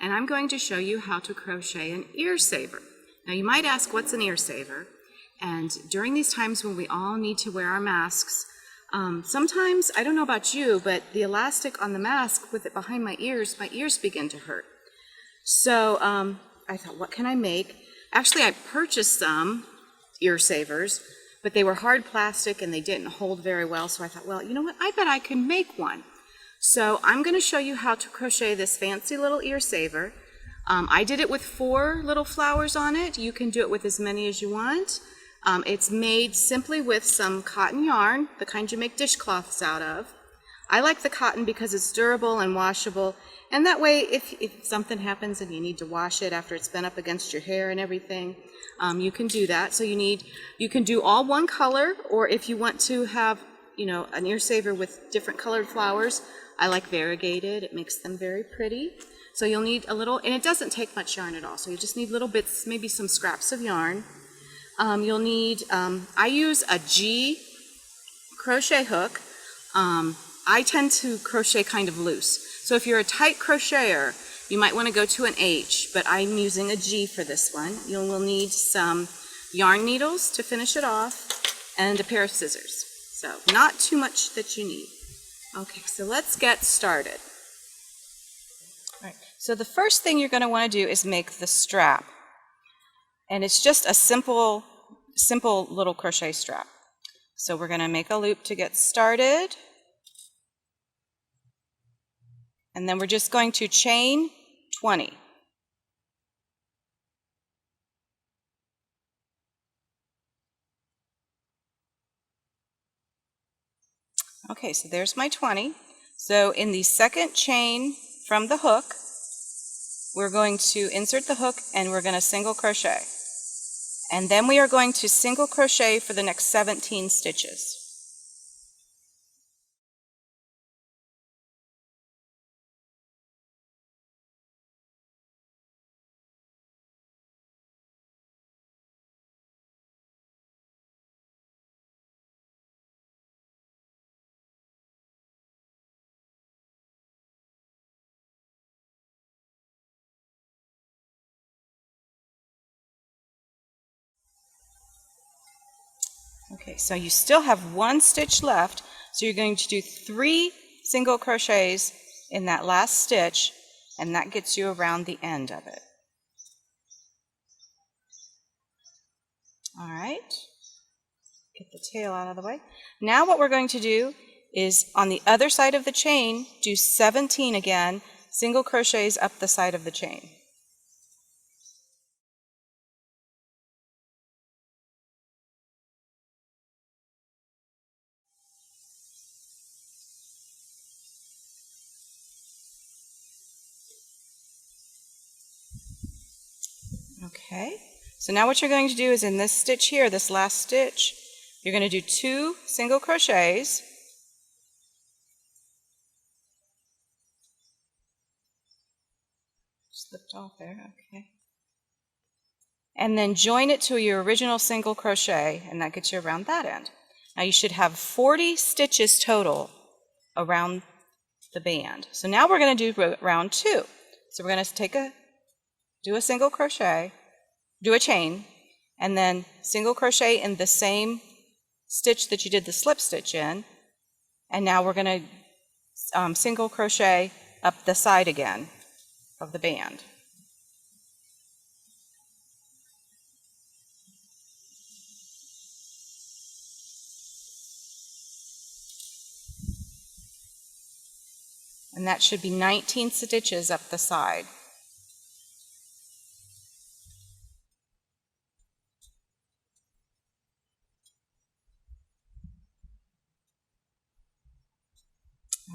and I'm going to show you how to crochet an ear saver. Now you might ask, what's an ear saver? And during these times when we all need to wear our masks, sometimes, I don't know about you, but the elastic on the mask with it behind my ears begin to hurt. So I thought, what can I make? Actually, I purchased some ear savers, but they were hard plastic and they didn't hold very well. So I thought, well, you know what? I bet I can make one. So I'm going to show you how to crochet this fancy little ear saver. I did it with 4 little flowers on it. You can do it with as many as you want. It's made simply with some cotton yarn, the kind you make dishcloths out of. I like the cotton because it's durable and washable, and that way if something happens and you need to wash it after it's been up against your hair and everything, you can do that. So you can do all one color, or if you want to have, you know, an ear saver with different colored flowers, I like variegated. It makes them very pretty. So you'll need a little, and it doesn't take much yarn at all, so you just need little bits, maybe some scraps of yarn. You'll need, I use a G crochet hook. I tend to crochet kind of loose. So if you're a tight crocheter, you might want to go to an H, but I'm using a G for this one. You will need some yarn needles to finish it off, and a pair of scissors. So not too much that you need. Okay, so let's get started. All right, so the first thing you're going to want to do is make the strap. And it's just a simple little crochet strap. So we're going to make a loop to get started. And then we're just going to chain 20. Okay, so there's my 20. So in the second chain from the hook, we're going to insert the hook and we're going to single crochet. And then we are going to single crochet for the next 17 stitches. Okay, so you still have 1 stitch left, so you're going to do 3 single crochets in that last stitch, and that gets you around the end of it. All right, get the tail out of the way. Now what we're going to do is on the other side of the chain, do 17 again, single crochets up the side of the chain. Okay, so now what you're going to do is in this stitch here, this last stitch, you're going to do 2 single crochets. Slipped off there, okay. And then join it to your original single crochet, and that gets you around that end. Now you should have 40 stitches total around the band. So now we're going to do round 2. So we're going to do a single crochet, do a chain, and then single crochet in the same stitch that you did the slip stitch in, and now we're going to single crochet up the side again of the band. And that should be 19 stitches up the side.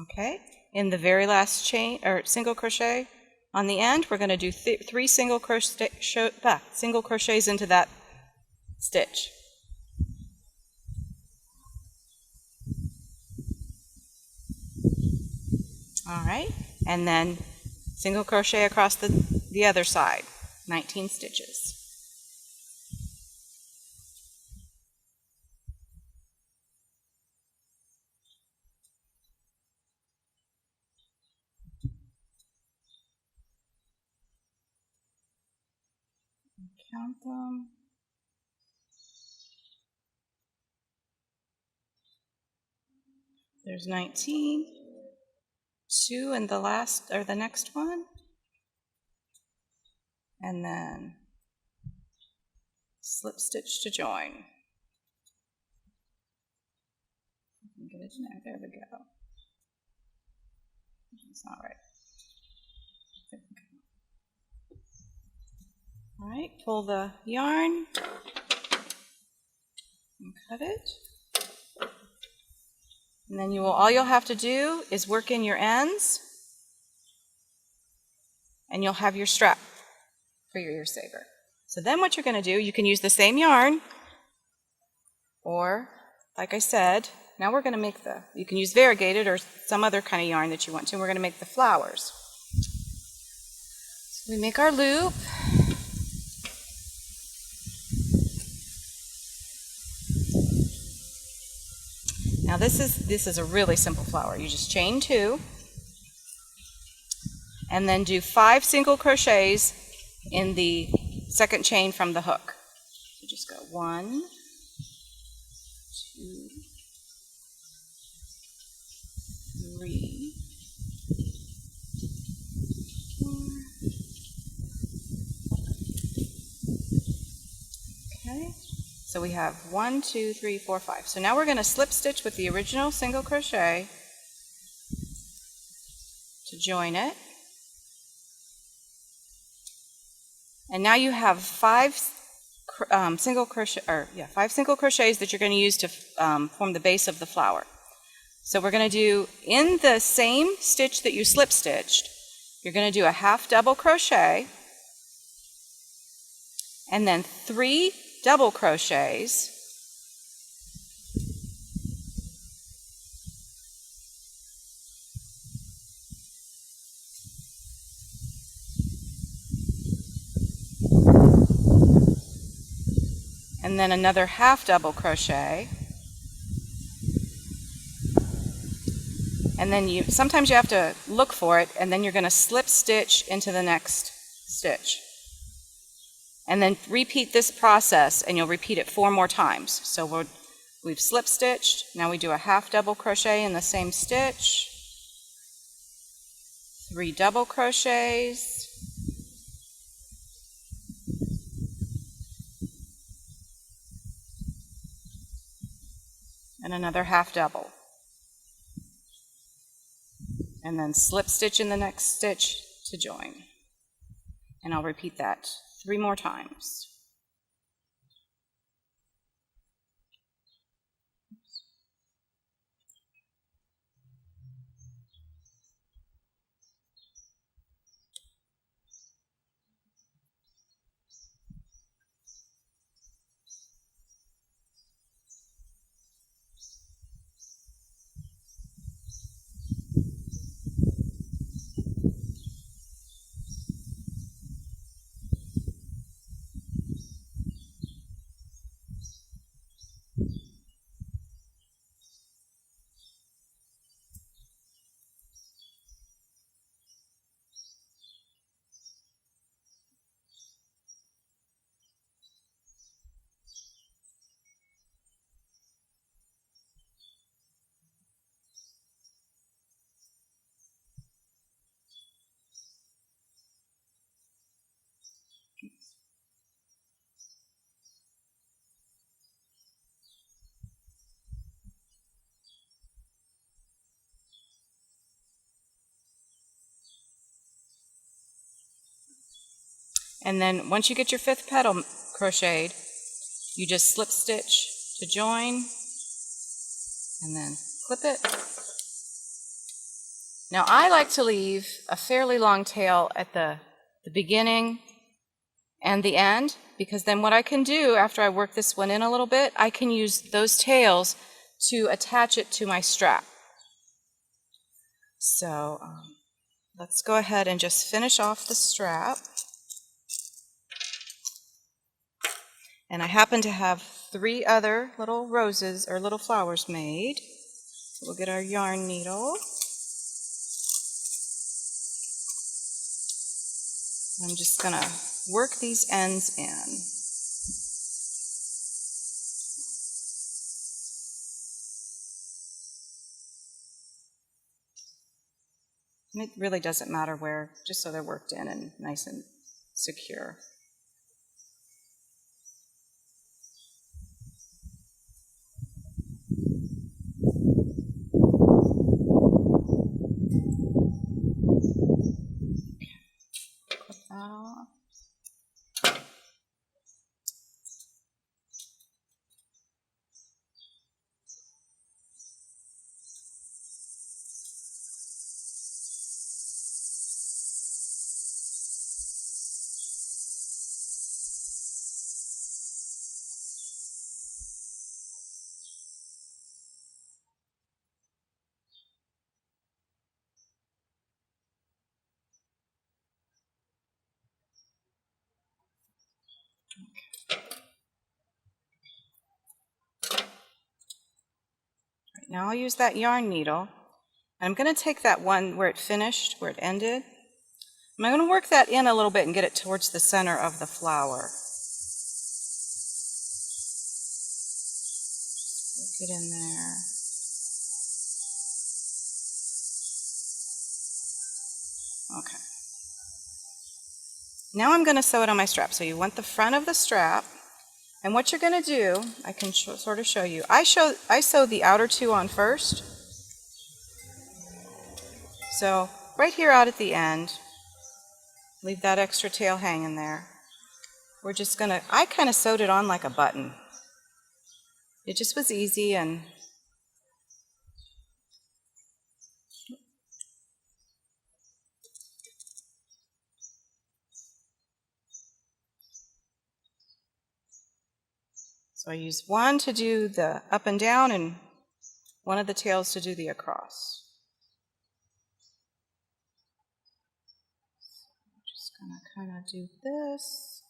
Okay, in the very last chain or single crochet on the end, we're going to do 3 single crochets into that stitch. All right, and then single crochet across the other side, 19 stitches. Count them. There's 19, 2 in the last or the next one, and then slip stitch to join. Get it in there. There we go. It's not right. All right, pull the yarn and cut it. And then all you'll have to do is work in your ends, and you'll have your strap for your ear saver. So then what you're going to do, you can use the same yarn, or like I said, now we're going to make you can use variegated or some other kind of yarn that you want to. We're going to make the flowers. So we make our loop. Now this is a really simple flower. You just chain 2 and then do 5 single crochets in the second chain from the hook. So just go 1, 2, 3, 4. Okay. So we have 1, 2, 3, 4, 5. So now we're going to slip stitch with the original single crochet to join it. And now you have 5 single crochets that you're going to use to form the base of the flower. So we're going to do, in the same stitch that you slip stitched, you're going to do a half double crochet and then 3 double crochets, and then another half double crochet, and then sometimes you have to look for it, and then you're going to slip stitch into the next stitch. And then repeat this process, and you'll repeat it 4 more times. So we've slip stitched, now we do a half double crochet in the same stitch, 3 double crochets, and another half double. And then slip stitch in the next stitch to join. And I'll repeat that 3 more times. And then once you get your 5th petal crocheted, you just slip stitch to join and then clip it. Now I like to leave a fairly long tail at the beginning and the end, because then what I can do after I work this one in a little bit, I can use those tails to attach it to my strap. So let's go ahead and just finish off the strap. And I happen to have 3 other little roses or little flowers made. So we'll get our yarn needle. I'm just going to work these ends in. And it really doesn't matter where, just so they're worked in and nice and secure. Clip that off. Now I'll use that yarn needle. I'm going to take that one where it finished, where it ended. I'm going to work that in a little bit and get it towards the center of the flower. Work it in there. Okay. Now I'm going to sew it on my strap. So you want the front of the strap. And what you're going to do, I can sort of show you. I sew the outer two on first. So right here out at the end, leave that extra tail hanging there. We're just going to, I kind of sewed it on like a button. It just was easy and so I use one to do the up and down and one of the tails to do the across. I'm just going to kind of do this.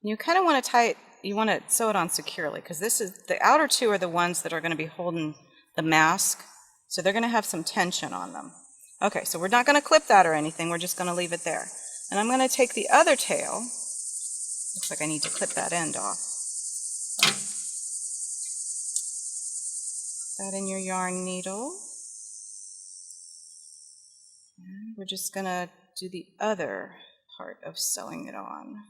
You kind of want to tie it, you want to sew it on securely because this is, the outer two are the ones that are going to be holding the mask, so they're going to have some tension on them. Okay, so we're not going to clip that or anything, we're just going to leave it there. And I'm going to take the other tail, looks like I need to clip that end off. Put that in your yarn needle. And we're just going to do the other part of sewing it on.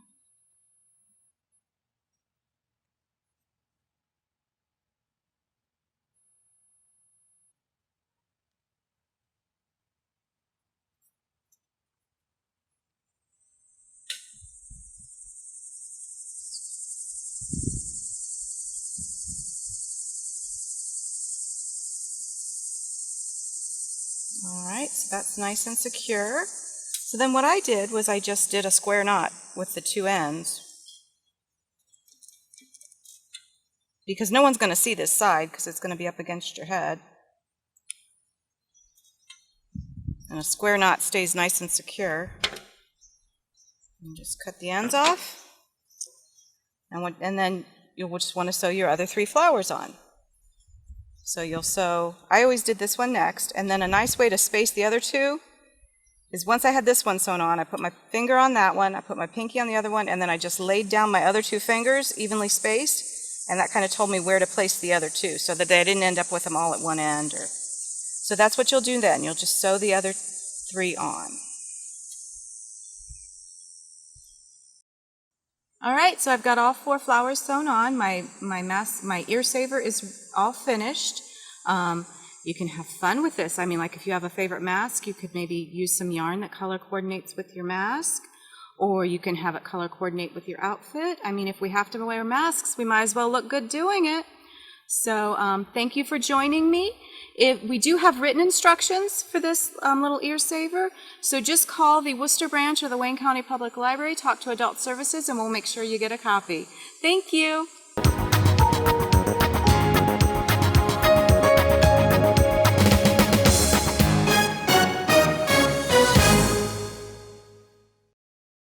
All right, so that's nice and secure. So then what I did was I just did a square knot with the two ends. Because no one's going to see this side because it's going to be up against your head. And a square knot stays nice and secure. And just cut the ends off. And then you'll just want to sew your other three flowers on. So you'll sew, I always did this one next, and then a nice way to space the other two is once I had this one sewn on, I put my finger on that one, I put my pinky on the other one, and then I just laid down my other two fingers evenly spaced, and that kind of told me where to place the other two so that I didn't end up with them all at one end. So that's what you'll do then. You'll just sew the other three on. All right, so I've got all four flowers sewn on. My ear saver is all finished. You can have fun with this. I mean, like if you have a favorite mask, you could maybe use some yarn that color coordinates with your mask, or you can have it color coordinate with your outfit. I mean, if we have to wear masks, we might as well look good doing it. So thank you for joining me. We do have written instructions for this little ear saver, so just call the Worcester branch of the Wayne County Public Library, talk to Adult Services, and we'll make sure you get a copy. Thank you.